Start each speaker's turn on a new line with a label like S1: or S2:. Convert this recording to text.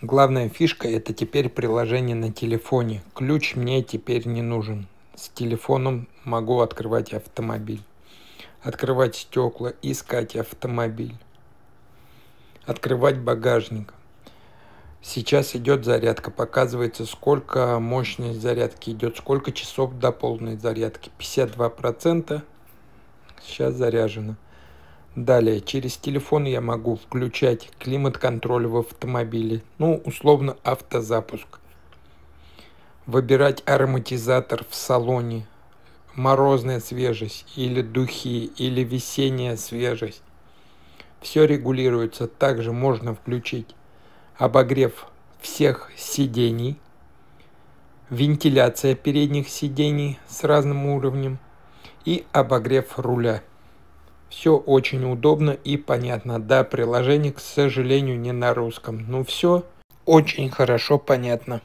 S1: Главная фишка — это теперь приложение на телефоне. Ключ мне теперь не нужен. С телефоном могу открывать автомобиль, открывать стекла, искать автомобиль, открывать багажник. Сейчас идет зарядка, показывается, сколько мощность зарядки идет, сколько часов до полной зарядки. 52% сейчас заряжено. Далее, через телефон я могу включать климат-контроль в автомобиле, условно автозапуск. Выбирать ароматизатор в салоне, морозная свежесть или духи, или весенняя свежесть. Все регулируется. Также можно включить обогрев всех сидений, вентиляция передних сидений с разным уровнем и обогрев руля. Все очень удобно и понятно. Да, приложение, к сожалению, не на русском. Но все очень хорошо понятно.